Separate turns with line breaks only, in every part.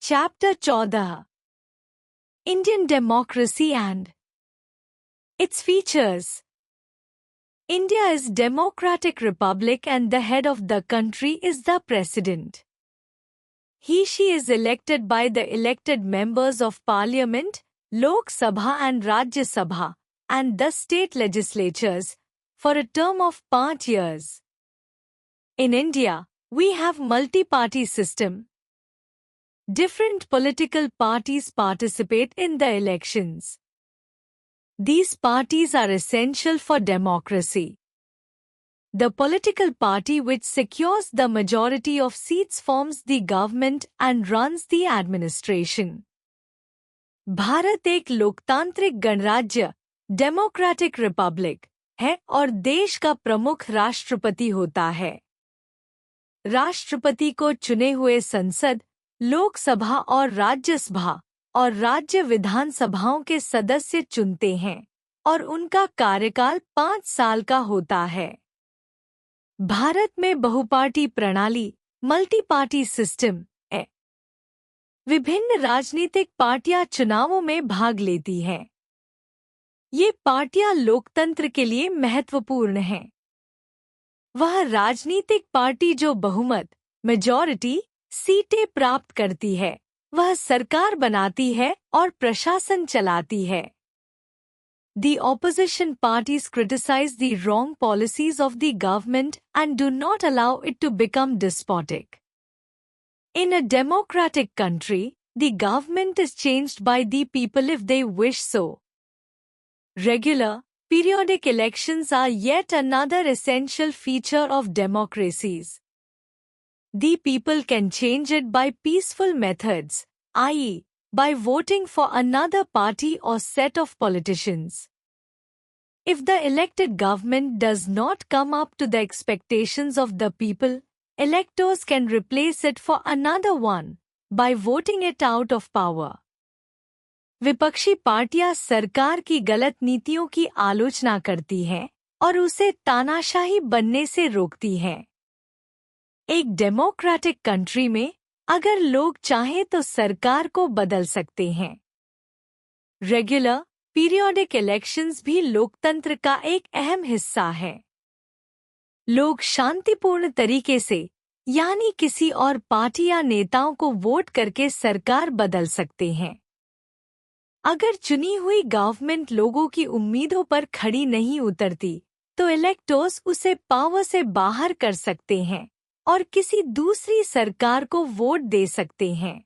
Chapter 14 Indian Democracy and its Features. India is democratic republic and the head of the country is the president. She is elected by the elected members of parliament, Lok Sabha and Rajya Sabha, and the state legislatures, for a term of 5 years. In India, we have multi-party system. Different political parties participate in the elections. These parties are essential for democracy. The political party which secures the majority of seats forms the government and runs the administration. Bharat एक लोकतांत्रिक गणराज्य, democratic Republic है और देश का प्रमुख राष्ट्रपति होता है। राष्ट्रपति को चुने हुए संसद, लोकसभा और राज्यसभा और राज्य विधानसभाओं के सदस्य चुनते हैं और उनका कार्यकाल 5 साल का होता है। भारत में बहुपार्टी प्रणाली, मल्टी पार्टी सिस्टम है। विभिन्न राजनीतिक पार्टियां चुनावों में भाग लेती हैं। ये पार्टियां लोकतंत्र के लिए महत्वपूर्ण हैं। वह राजनीतिक पार्टी जो बहुमत, मेजॉरिटी, सीटें प्राप्त करती है, वह सरकार बनाती है और प्रशासन चलाती है। The opposition parties criticize the wrong policies of the government and do not allow it to become despotic. In a democratic country, the government is changed by the people if they wish so. Regular, periodic elections are yet another essential feature of democracies. The people can change it by peaceful methods, i.e., by voting for another party or set of politicians. If the elected government does not come up to the expectations of the people, electors can replace it for another one by voting it out of power. विपक्षी पार्टियां सरकार की गलत नीतियों की आलोचना करती हैं और उसे तानाशाही बनने से रोकती हैं। एक डेमोक्रेटिक कंट्री में अगर लोग चाहें तो सरकार को बदल सकते हैं। रेगुलर, पीरियोडिक इलेक्शंस भी लोकतंत्र का एक अहम हिस्सा है। लोग शांतिपूर्ण तरीके से, यानी किसी और पार्टी या नेताओं को वोट करके सरकार बदल सकते हैं। अगर चुनी हुई गवर्नमेंट लोगों की उम्मीदों पर खड़ी नहीं उतरती, तो इलेक्टर्स उसे पावर से बाहर कर सकते हैं और किसी दूसरी सरकार को वोट दे सकते हैं।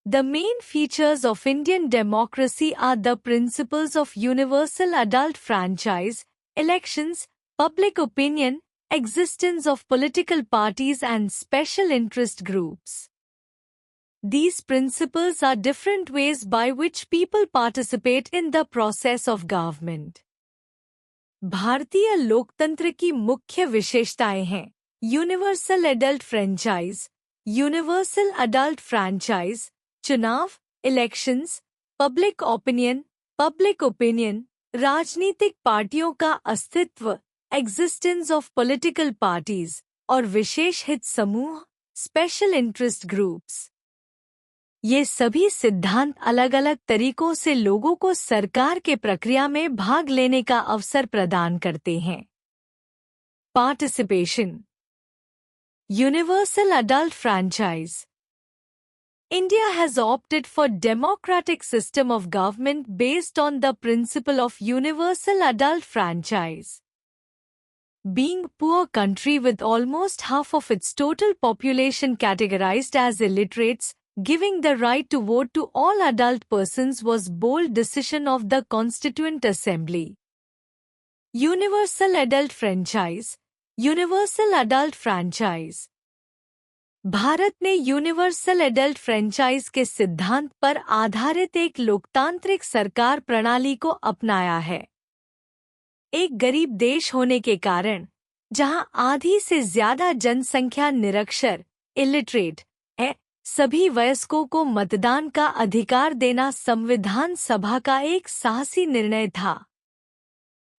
The main features of Indian democracy are the principles of universal adult franchise, elections, public opinion, existence of political parties and special interest groups. These principles are different ways by which people participate in the process of government. भारतीय लोकतंत्र की मुख्य विशेषताएं हैं universal adult franchise, universal adult franchise, चुनाव, elections, public opinion, राजनीतिक पार्टियों का अस्तित्व, एग्जिस्टेंस ऑफ पॉलिटिकल पार्टीज और विशेष हित समूह, स्पेशल इंटरेस्ट ग्रुप्स। ये सभी सिद्धांत अलग अलग तरीकों से लोगों को सरकार के प्रक्रिया में भाग लेने का अवसर प्रदान करते हैं। Participation, universal adult franchise. India has opted for democratic system of government based on the principle of universal adult franchise. Being poor country with almost half of its total population categorized as illiterates, giving the right to vote to all adult persons was bold decision of the Constituent Assembly. Universal adult franchise, universal adult franchise. Bharat ने universal adult franchise के सिद्धांत पर आधारित एक लोकतांत्रिक सरकार प्रणाली को अपनाया है। एक गरीब देश होने के कारण, जहां आधी से ज्यादा जनसंख्या निरक्षर, इलिटरेट है, सभी वयस्कों को मतदान का अधिकार देना संविधान सभा का एक साहसी निर्णय था।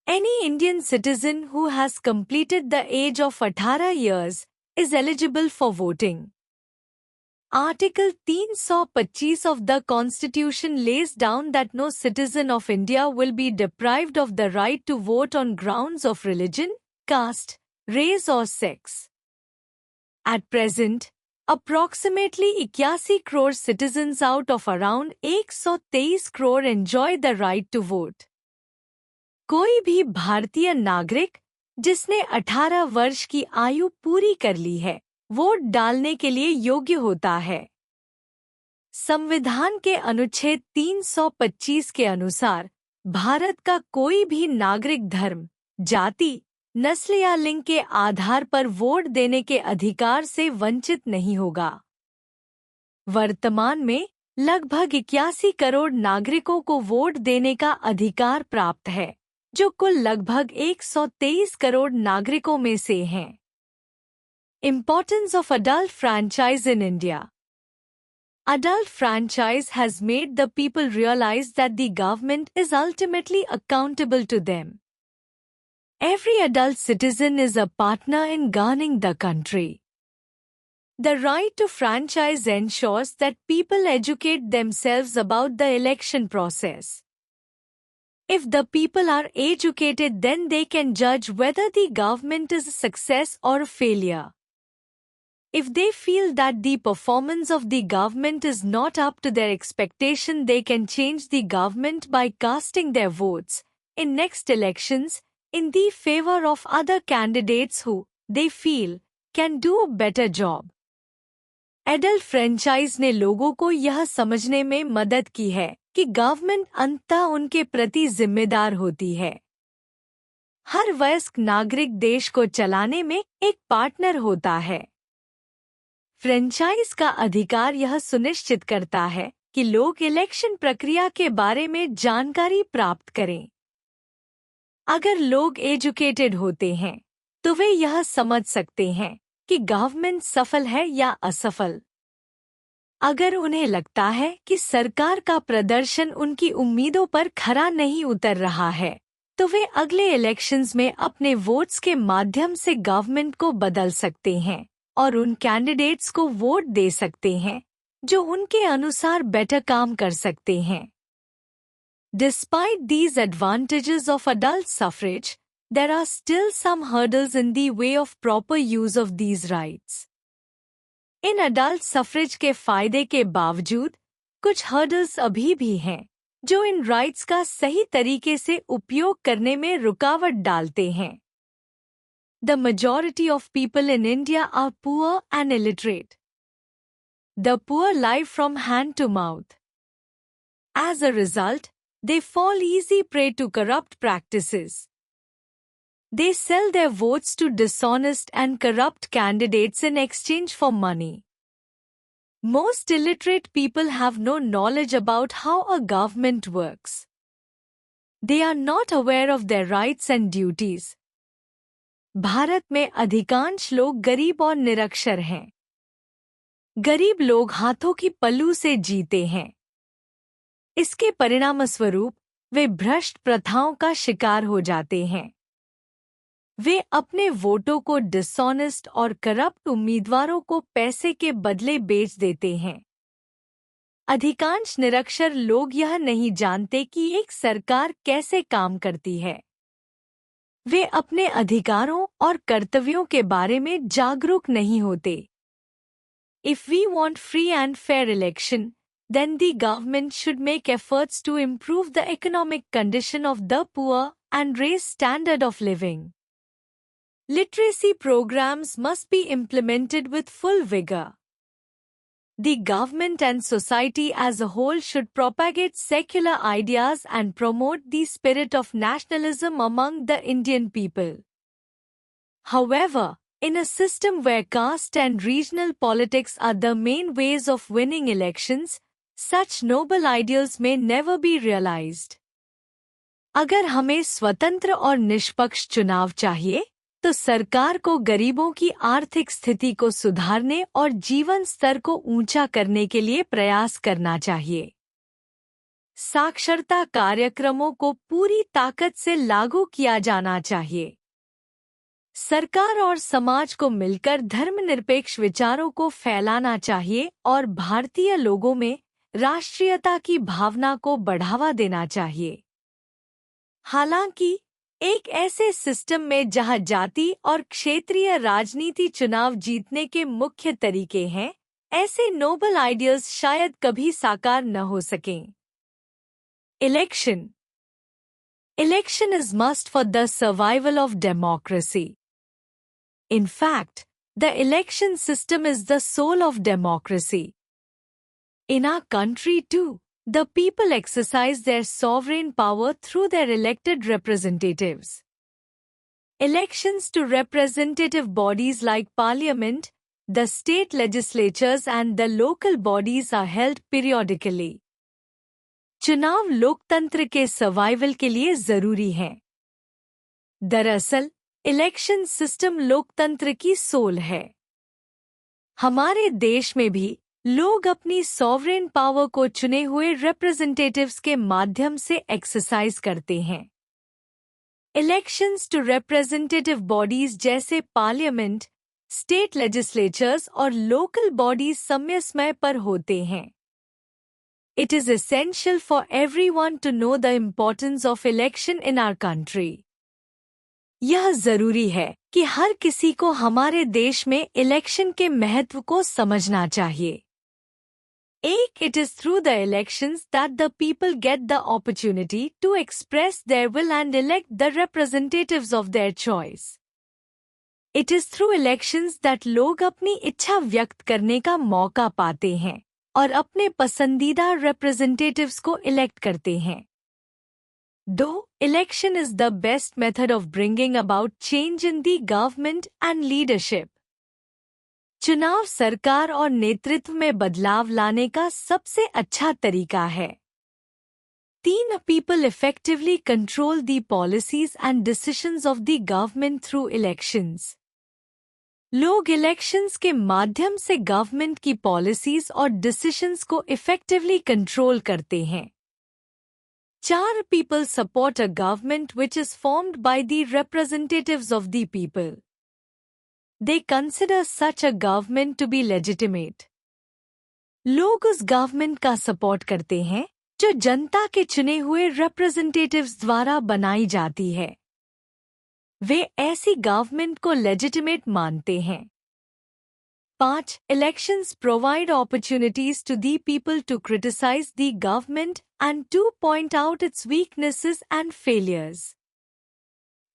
Any Indian citizen who has completed the age of 18 years is eligible for voting. Article 325 of the Constitution lays down that no citizen of India will be deprived of the right to vote on grounds of religion, caste, race or sex. At present, approximately 81 crore citizens out of around 123 crore enjoy the right to vote. कोई भी भारतीय नागरिक जिसने 18 वर्ष की आयु पूरी कर ली है, वोट डालने के लिए योग्य होता है। संविधान के अनुच्छेद 325 के अनुसार भारत का कोई भी नागरिक धर्म, जाति, नस्ल या लिंग के आधार पर वोट देने के अधिकार से वंचित नहीं होगा। वर्तमान में लगभग 81 करोड़ नागरिकों को वोट देने का अधिकार प्राप्त है, जो कुल लगभग 123 करोड़ नागरिकों में से हैं। Importance of adult franchise in India. Adult franchise has made the people realize that the government is ultimately accountable to them. Every adult citizen is a partner in governing the country. The right to franchise ensures that people educate themselves about the election process. If the people are educated, then they can judge whether the government is a success or a failure. If they feel that the performance of the government is not up to their expectation, they can change the government by casting their votes in next elections in the favor of other candidates who, they feel, can do a better job. Adult franchise ने लोगों को यह समझने में मदद की है कि गवर्नमेंट अंततः उनके प्रति जिम्मेदार होती है। हर वयस्क नागरिक देश को चलाने में एक पार्टनर होता है। फ्रेंचाइज का अधिकार यह सुनिश्चित करता है कि लोग इलेक्शन प्रक्रिया के बारे में जानकारी प्राप्त करें। अगर लोग एजुकेटेड होते हैं, तो वे यह समझ सकते हैं कि गवर्नमेंट सफल है या असफल। अगर उन्हें लगता है कि सरकार का प्रदर्शन उनकी उम्मीदों पर खरा नहीं उतर रहा है, तो वे अगले इलेक्शंस में अपने वोट्स के माध्यम से गवर्नमेंट को बदल सकते हैं और उन कैंडिडेट्स को वोट दे सकते हैं जो उनके अनुसार बेटर काम कर सकते हैं। Despite these advantages of adult suffrage, there are still some hurdles in the way of proper use of these rights. In adult suffrage के फायदे के बावजूद कुछ हर्डल्स अभी भी हैं जो इन राइट्स का सही तरीके से उपयोग करने में रुकावट डालते हैं। The majority of people in India are poor and illiterate. The poor live from hand to mouth. As a result, they fall easy prey to corrupt practices. They sell their votes to dishonest and corrupt candidates in exchange for money. Most illiterate people have no knowledge about how a government works. They are not aware of their rights and duties. Bharat में अधिकांश लोग गरीब और निरक्षर हैं। गरीब लोग हाथों की पल्लू से जीते हैं। इसके परिणामस्वरूप वे भ्रष्ट प्रथाओं का शिकार हो जाते हैं। वे अपने वोटों को डिसऑनेस्ट और करप्ट उम्मीदवारों को पैसे के बदले बेच देते हैं। अधिकांश निरक्षर लोग यह नहीं जानते कि एक सरकार कैसे काम करती है। वे अपने अधिकारों और कर्तव्यों के बारे में जागरूक नहीं होते। If we want free and fair election, then the government should make efforts to improve the economic condition of the poor and raise standard of living. Literacy programs must be implemented with full vigor. The government and society as a whole should propagate secular ideas and promote the spirit of nationalism among the Indian people. However, in a system where caste and regional politics are the main ways of winning elections, such noble ideals may never be realized. अगर हमें स्वतंत्र और निष्पक्ष चुनाव चाहिए, तो सरकार को गरीबों की आर्थिक स्थिति को सुधारने और जीवन स्तर को ऊंचा करने के लिए प्रयास करना चाहिए। साक्षरता कार्यक्रमों को पूरी ताकत से लागू किया जाना चाहिए। सरकार और समाज को मिलकर धर्मनिरपेक्ष विचारों को फैलाना चाहिए और भारतीय लोगों में राष्ट्रीयता की भावना को बढ़ावा देना चाहिए। हालांकि एक ऐसे सिस्टम में जहां जाति और क्षेत्रीय राजनीति चुनाव जीतने के मुख्य तरीके हैं, ऐसे नोबल आइडियल्स शायद कभी साकार न हो सकें। Election is must for the survival of democracy. In fact, the election system is the soul of democracy. In our country too, the people exercise their sovereign power through their elected representatives. Elections to representative bodies like Parliament, the state legislatures and the local bodies are held periodically. चुनाव लोकतंत्र के survival के लिए जरूरी हैं। दरअसल, election system लोकतंत्र की सोल है। हमारे देश में भी लोग अपनी सॉवरेन पावर को चुने हुए रिप्रेजेंटेटिव्स के माध्यम से एक्सरसाइज करते हैं। इलेक्शंस टू रिप्रेजेंटेटिव बॉडीज जैसे पार्लियामेंट, स्टेट लेजिस्लेचर्स और लोकल बॉडीज समय समय पर होते हैं। It is essential for everyone to know the importance of election in our country. यह जरूरी है कि हर किसी को हमारे देश में इलेक्शन के महत्व को समझना चाहिए। It is through the elections that the people get the opportunity to express their will and elect the representatives of their choice. It is through elections that लोग अपनी इच्छा व्यक्त करने का मौका पाते हैं और अपने पसंदीदा रिप्रेजेंटेटिव्स को इलेक्ट करते हैं। Though election is the best method of bringing about change in the government and leadership. चुनाव सरकार और नेतृत्व में बदलाव लाने का सबसे अच्छा तरीका है। People effectively control the policies and decisions of the government through elections. लोग इलेक्शंस के माध्यम से गवर्नमेंट की पॉलिसीज और डिसीजंस को इफेक्टिवली कंट्रोल करते हैं। 4 people support a government which is formed by the representatives of the people. They consider such a government to be legitimate. लोग उस गवर्नमेंट का सपोर्ट करते हैं जो जनता के चुने हुए रिप्रेजेंटेटिव्स द्वारा बनाई जाती है। वे ऐसी गवर्नमेंट को लेजिटिमेट मानते हैं। 5. Elections provide opportunities to the people to criticize the government and to point out its weaknesses and failures.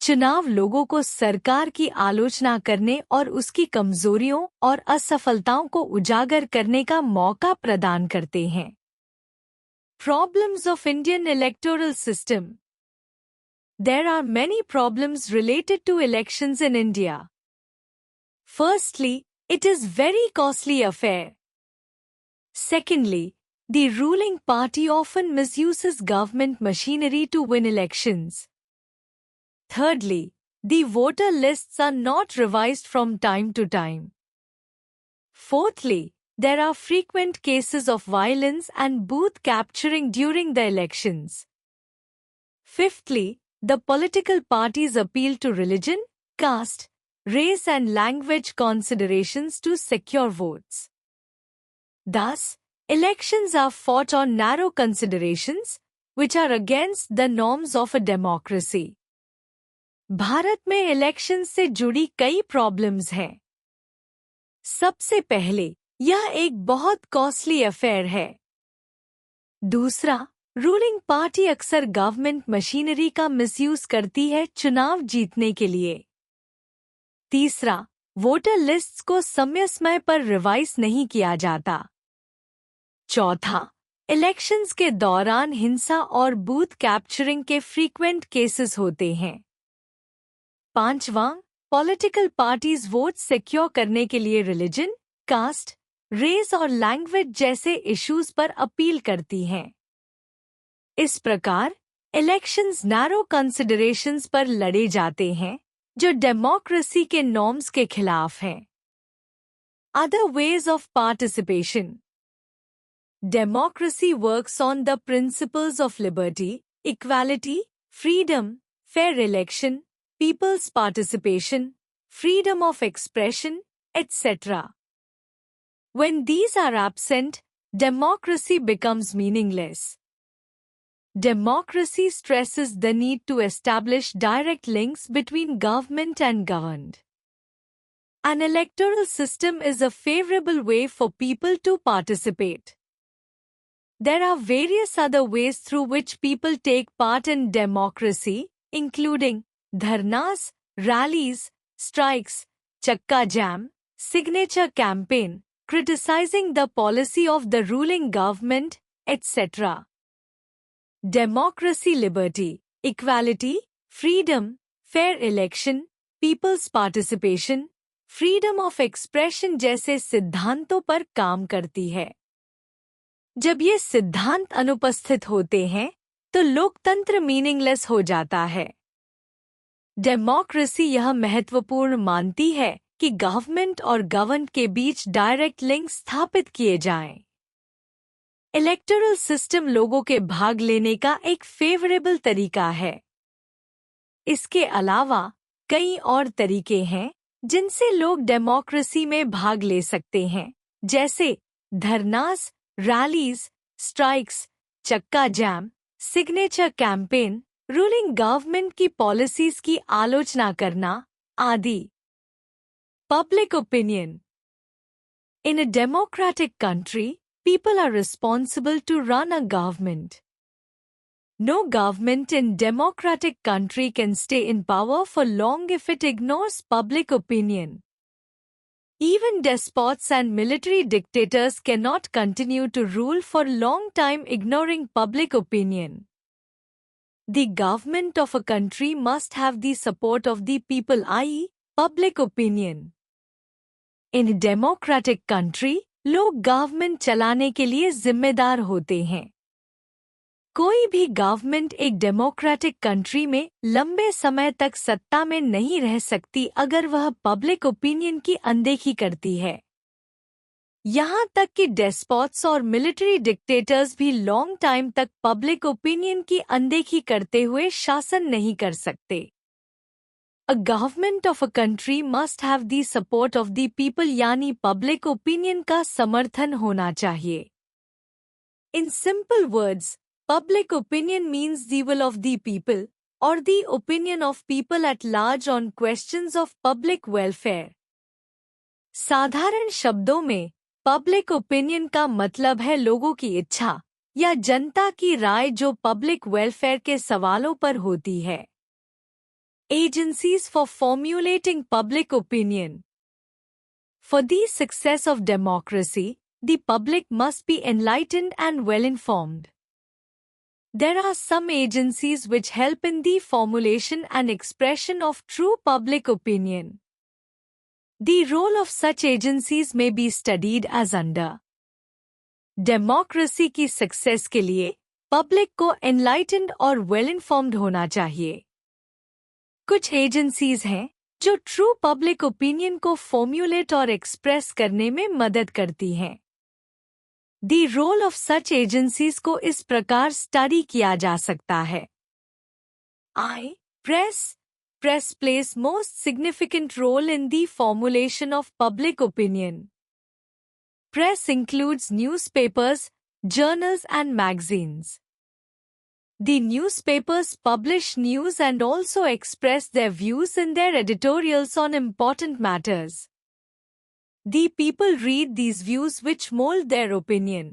चुनाव लोगों को सरकार की आलोचना करने और उसकी कमजोरियों और असफलताओं को उजागर करने का मौका प्रदान करते हैं। Problems of Indian electoral system. There are many problems related to elections in India. Firstly, it is very costly affair. Secondly, the ruling party often misuses government machinery to win elections. Thirdly, the voter lists are not revised from time to time. Fourthly, there are frequent cases of violence and booth capturing during the elections. Fifthly, the political parties appeal to religion, caste, race and language considerations to secure votes. Thus, elections are fought on narrow considerations, which are against the norms of a democracy. Bharat में election से जुड़ी कई problems हैं। सबसे पहले, यह एक बहुत कॉस्टली अफेयर है। दूसरा, रूलिंग पार्टी अक्सर गवर्नमेंट मशीनरी का मिसयूज करती है चुनाव जीतने के लिए। तीसरा, वोटर लिस्ट्स को समय समय पर रिवाइज नहीं किया जाता। चौथा, इलेक्शंस के दौरान हिंसा और बूथ कैप्चरिंग के फ्रीक्वेंट केसेस होते हैं। पांचवां, पॉलिटिकल पार्टीज वोट सिक्योर करने के लिए रिलीजन, कास्ट, रेस और लैंग्वेज जैसे इश्यूज पर अपील करती हैं। इस प्रकार इलेक्शंस नैरो कंसिडरेशंस पर लड़े जाते हैं जो डेमोक्रेसी के नॉर्म्स के खिलाफ हैं। Other ways of participation. Democracy works on the principles of liberty, equality, freedom, fair election, people's participation, freedom of expression, etc. When these are absent, democracy becomes meaningless. Democracy stresses the need to establish direct links between government and governed. An electoral system is a favorable way for people to participate. There are various other ways through which people take part in democracy, including dharnas, rallies, strikes, chakka jam, signature campaign, criticizing the policy of the ruling government, etc. Democracy, liberty, equality, freedom, fair election, people's participation, freedom of expression जैसे सिद्धांतों पर काम करती है। जब ये सिद्धांत अनुपस्थित होते हैं, तो लोकतंत्र मीनिंगलेस हो जाता है। डेमोक्रेसी यह महत्वपूर्ण मानती है कि गवर्नमेंट और गवर्न के बीच डायरेक्ट लिंक स्थापित किए जाएं। इलेक्टोरल सिस्टम लोगों के भाग लेने का एक फेवरेबल तरीका है। इसके अलावा कई और तरीके हैं जिनसे लोग डेमोक्रेसी में भाग ले सकते हैं, जैसे धरनास, रैलीज, स्ट्राइक्स, चक्का jam, signature campaign, ruling government की पॉलिसीज की आलोचना करना आदि। Public opinion. In a democratic country, people are responsible to run a government. No government in democratic country can stay in power for long if it ignores public opinion. Even despots and military dictators cannot continue to rule for long time ignoring public opinion. The government of a country must have the support of the people, i.e., public opinion. In democratic country लोग government चलाने के लिए जिम्मेदार होते हैं। कोई भी government एक डेमोक्रेटिक कंट्री में लंबे समय तक सत्ता में नहीं रह सकती अगर वह पब्लिक ओपिनियन की अनदेखी करती है। यहाँ तक कि डेस्पोट्स और मिलिट्री डिक्टेटर्स भी लॉन्ग टाइम तक पब्लिक ओपिनियन की अनदेखी करते हुए शासन नहीं कर सकते। A government of a country must have the support of the people, यानी public opinion का समर्थन होना चाहिए। In simple words, public opinion means the will of the people or the opinion of people at large on questions of public welfare. साधारण शब्दों में public opinion का मतलब है लोगों की इच्छा या जनता की राय जो public welfare के सवालों पर होती है। Agencies for formulating public opinion. For the success of democracy, the public must be enlightened and well-informed. There are some agencies which help in the formulation and expression of true public opinion. The role of such agencies may be studied as under. Democracy की success के लिए public को enlightened और well-informed होना चाहिए। कुछ agencies हैं जो ट्रू पब्लिक ओपिनियन को फॉर्म्युलेट और एक्सप्रेस करने में मदद करती हैं। The role of such agencies को इस प्रकार स्टडी किया जा सकता है। Press plays most significant role in the formulation of public opinion. Press includes newspapers, journals and magazines. The newspapers publish news and also express their views in their editorials on important matters. The people read these views which mold their opinion.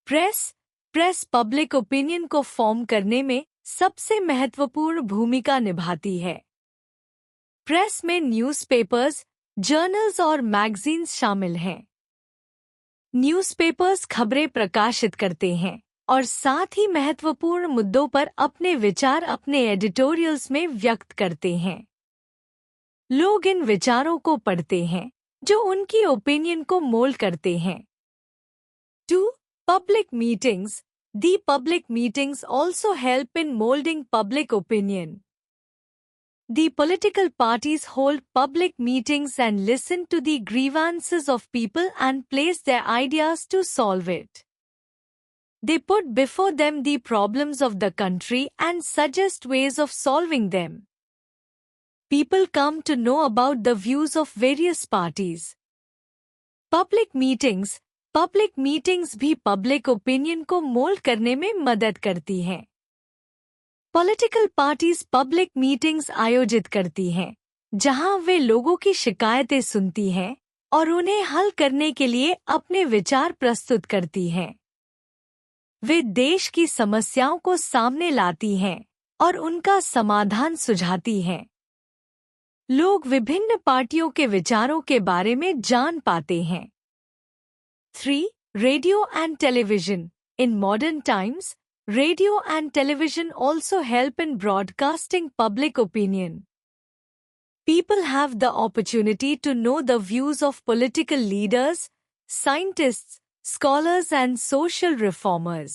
Press public opinion को form करने में सबसे महत्वपूर्ण भूमिका निभाती है। Press में newspapers, journals और मैगजीन्स शामिल हैं। न्यूज़पेपर्स खबरें प्रकाशित करते हैं और साथ ही महत्वपूर्ण मुद्दों पर अपने विचार अपने एडिटोरियल्स में व्यक्त करते हैं। लोग इन विचारों को पढ़ते हैं जो उनकी ओपिनियन को मोल्ड करते हैं। 2. Public meetings. The public meetings also help in molding public opinion. The political parties hold public meetings and listen to the grievances of people and place their ideas to solve it. They put before them the problems of the country and suggest ways of solving them. people come to know about the views of various parties. Public meetings भी public opinion को mould करने में मदद करती हैं। Political parties public meetings आयोजित करती हैं, जहां वे लोगों की शिकायतें सुनती हैं और उन्हें हल करने के लिए अपने विचार प्रस्तुत करती हैं। वे देश की समस्याओं को सामने लाती हैं और उनका समाधान सुझाती हैं। लोग विभिन्न पार्टियों के विचारों के बारे में जान पाते हैं। 3. Radio and television. In modern times, radio and television also help in broadcasting public opinion. People have the opportunity to know the views of political leaders, scientists, scholars and social reformers.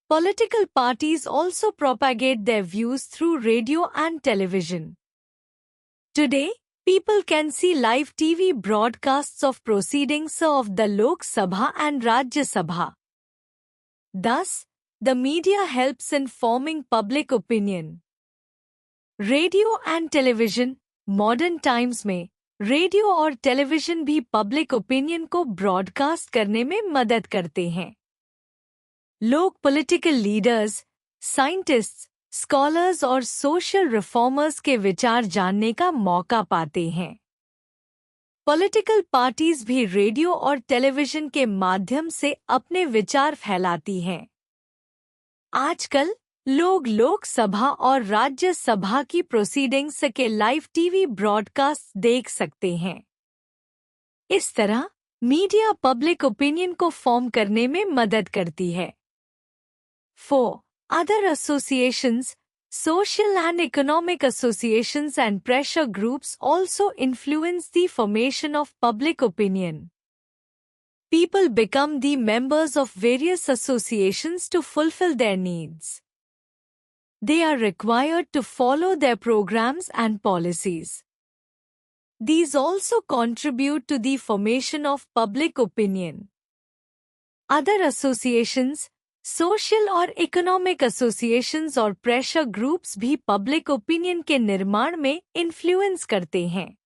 Political parties also propagate their views through radio and television. Today, people can see live TV broadcasts of proceedings of the Lok Sabha and Rajya Sabha. Thus, the media helps in forming public opinion. Radio and television. Modern times में radio और television भी public opinion को broadcast करने में मदद करते हैं। लोग पॉलिटिकल लीडर्स, साइंटिस्ट्स, स्कॉलर्स और सोशल रिफॉर्मर्स के विचार जानने का मौका पाते हैं। पॉलिटिकल पार्टीज भी रेडियो और टेलीविजन के माध्यम से अपने विचार फैलाती हैं। आजकल लोग लोकसभा और राज्यसभा की प्रोसीडिंग्स के लाइव टीवी ब्रॉडकास्ट देख सकते हैं। इस तरह मीडिया पब्लिक ओपिनियन को फॉर्म करने में मदद करती है। 4. Other associations, social and economic associations and pressure groups also influence the formation of public opinion. People become the members of various associations to fulfill their needs. They are required to follow their programs and policies. These also contribute to the formation of public opinion. Other associations, social और economic associations और pressure groups भी public opinion के निर्माण में influence करते हैं।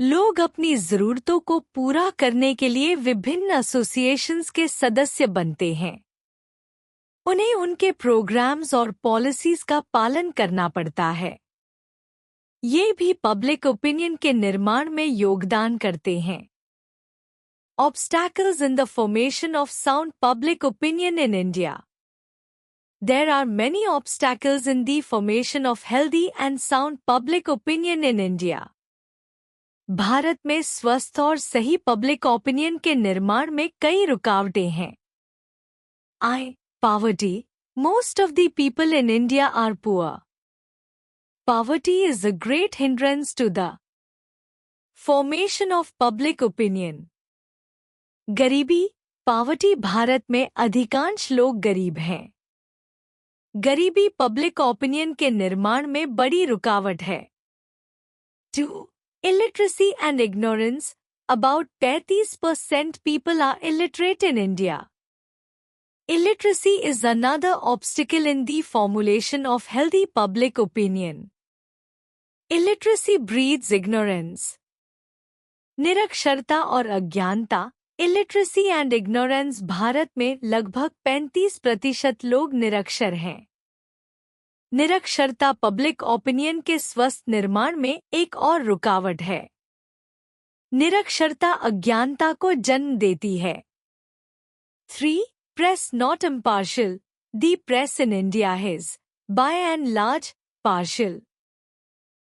लोग अपनी ज़रूरतों को पूरा करने के लिए विभिन्न एसोसिएशंस के सदस्य बनते हैं। उन्हें उनके प्रोग्राम्स और पॉलिसीज का पालन करना पड़ता है। ये भी पब्लिक ओपिनियन के निर्माण में योगदान करते हैं। Obstacles in the formation of sound public opinion in India. There are many obstacles in the formation of healthy and sound public opinion in India. Bharat में स्वस्थ और सही पब्लिक ओपिनियन के निर्माण में कई रुकावटें हैं। Poverty. Most of the people in India are poor. Poverty is a great hindrance to the formation of public opinion. गरीबी, पावर्टी भारत में अधिकांश लोग गरीब हैं। गरीबी पब्लिक ओपिनियन के निर्माण में बड़ी रुकावट है। 2. Illiteracy and ignorance. About 35% people are illiterate in India. Illiteracy is another obstacle in the formulation of healthy public opinion. Illiteracy breeds ignorance. निरक्षरता और अज्ञानता, इलिटरेसी एंड इग्नोरेंस भारत में लगभग 35% लोग निरक्षर हैं। निरक्षरता पब्लिक ओपिनियन के स्वस्थ निर्माण में एक और रुकावट है। निरक्षरता अज्ञानता को जन्म देती है। 3. Press not impartial. The press in India is, by and large, partial.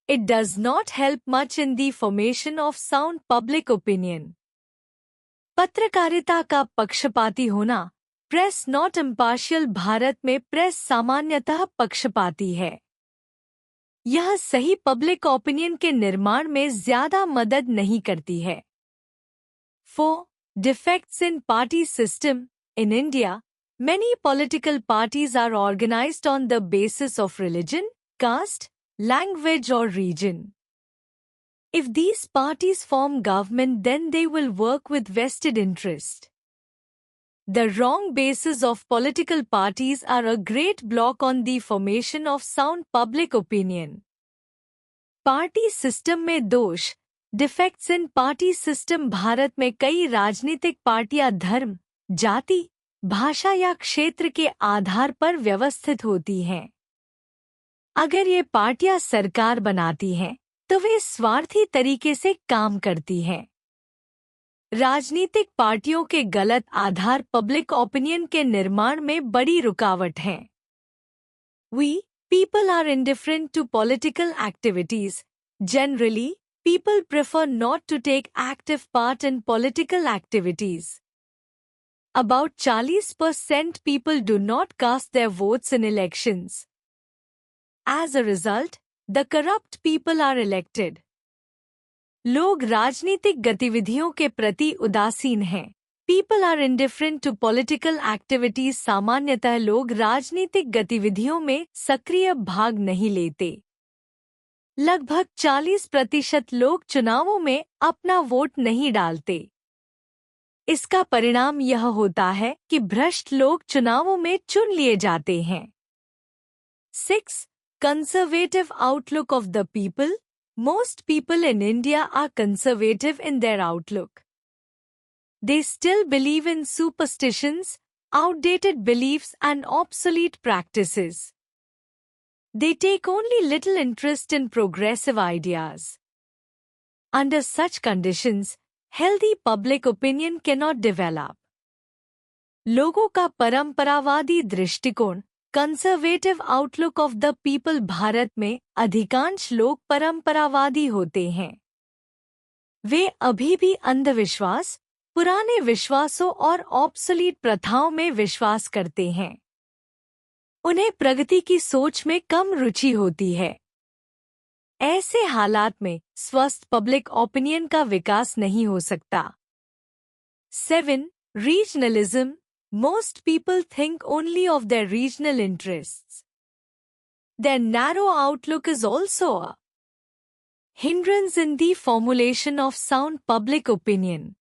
It does not help much in the formation of sound public opinion. पत्रकारिता का पक्षपाती होना, प्रेस नॉट इम्पार्शियल भारत में प्रेस सामान्यतः पक्षपाती है। यह सही पब्लिक ओपिनियन के निर्माण में ज्यादा मदद नहीं करती है। 4. Defects in party system. In India, many political parties are organized on the basis of religion, caste, language or region. If these parties form government, then they will work with vested interest. The wrong bases of political parties are a great block on the formation of sound public opinion. Party system में दोष, defects in party system. Bharat में कई राजनीतिक पार्टियां धर्म, जाति, भाषा या क्षेत्र के आधार पर व्यवस्थित होती हैं। अगर ये पार्टियां सरकार बनाती हैं, तो वे स्वार्थी तरीके से काम करती हैं। राजनीतिक पार्टियों के गलत आधार पब्लिक ओपिनियन के निर्माण में बड़ी रुकावट हैं। We, people are indifferent to political activities. Generally, people prefer not to take active part in political activities. About 40% people do not cast their votes in elections. As a result, the corrupt people are elected. लोग राजनीतिक गतिविधियों के प्रति उदासीन हैं। People are indifferent to political activities. सामान्यतः लोग राजनीतिक गतिविधियों में सक्रिय भाग नहीं लेते। लगभग 40% लोग चुनावों में अपना वोट नहीं डालते। इसका परिणाम यह होता है कि भ्रष्ट लोग चुनावों में चुन लिए जाते हैं। 6. Conservative outlook of the people. Most people in India are conservative in their outlook. They still believe in superstitions, outdated beliefs and obsolete practices. They take only little interest in progressive ideas. Under such conditions, healthy public opinion cannot develop. लोगों का परंपरावादी दृष्टिकोण, conservative outlook of the people. Bharat में अधिकांश लोग परंपरावादी होते हैं। वे अभी भी अंधविश्वास, पुराने विश्वासों और ऑब्सोलीट प्रथाओं में विश्वास करते हैं। उन्हें प्रगति की सोच में कम रुचि होती है। ऐसे हालात में स्वस्थ पब्लिक ओपिनियन का विकास नहीं हो सकता। 7. Regionalism. Most people think only of their regional interests. Their narrow outlook is also a hindrance in the formulation of sound public opinion.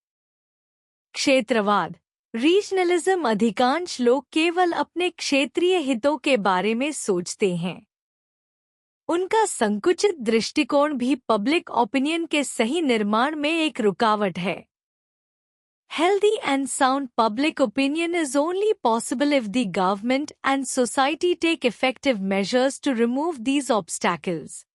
क्षेत्रवाद, रीजनलिज्म। अधिकांश लोग केवल अपने क्षेत्रीय हितों के बारे में सोचते हैं। उनका संकुचित दृष्टिकोण भी पब्लिक ओपिनियन के सही निर्माण में एक रुकावट है। Healthy and sound public opinion is only possible if the government and society take effective measures to remove these obstacles.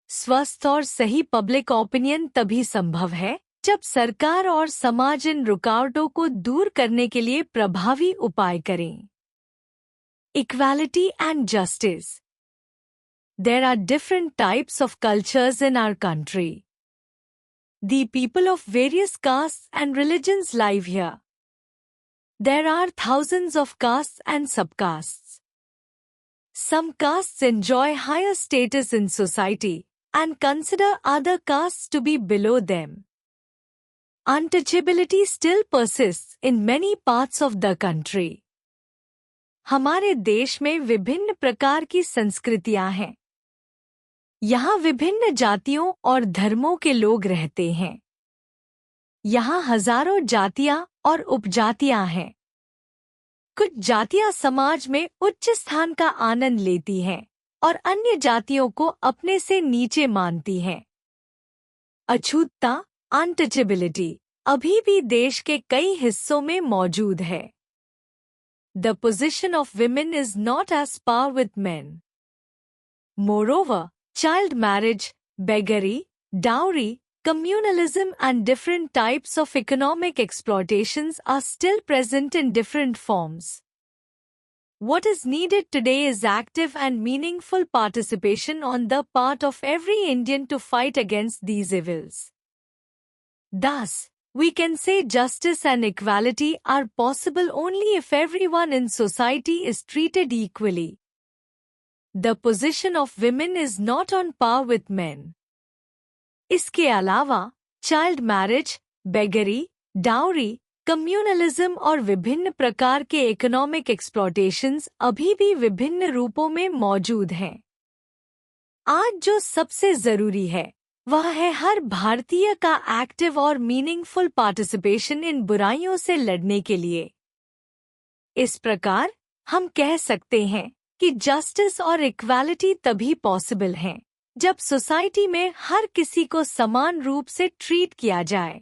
स्वस्थ और सही पब्लिक ओपिनियन तभी संभव है जब सरकार और समाज इन रुकावटों को दूर करने के लिए प्रभावी उपाय करें। Equality and justice. There are different types of cultures in our country. The people of various castes and religions live here. There are thousands of castes and subcastes. Some castes enjoy higher status in society and consider other castes to be below them. Untouchability still persists in many parts of the country. हमारे देश में विभिन्न प्रकार की संस्कृतियां हैं। यहाँ विभिन्न जातियों और धर्मों के लोग रहते हैं। यहाँ हजारों जातियां और उपजातियां हैं। कुछ जातियां समाज में उच्च स्थान का आनंद लेती हैं और अन्य जातियों को अपने से नीचे मानती हैं। अछूतता, अनटचेबिलिटी, अभी भी देश के कई हिस्सों में मौजूद है। The position of women is not as par with men. Moreover, child marriage, beggary, dowry, communalism and different types of economic exploitations are still present in different forms. What is needed today is active and meaningful participation on the part of every Indian to fight against these evils. Thus, we can say justice and equality are possible only if everyone in society is treated equally. The position of women is not on par with men. इसके अलावा child marriage, beggary, dowry, communalism और विभिन्न प्रकार के economic एक्सप्लॉटेशंस अभी भी विभिन्न रूपों में मौजूद हैं। आज जो सबसे जरूरी है वह है हर भारतीय का एक्टिव और मीनिंगफुल पार्टिसिपेशन इन बुराइयों से लड़ने के लिए। इस प्रकार हम कह सकते हैं कि जस्टिस और इक्वालिटी तभी पॉसिबल हैं जब सोसाइटी में हर किसी को समान रूप से ट्रीट किया जाए।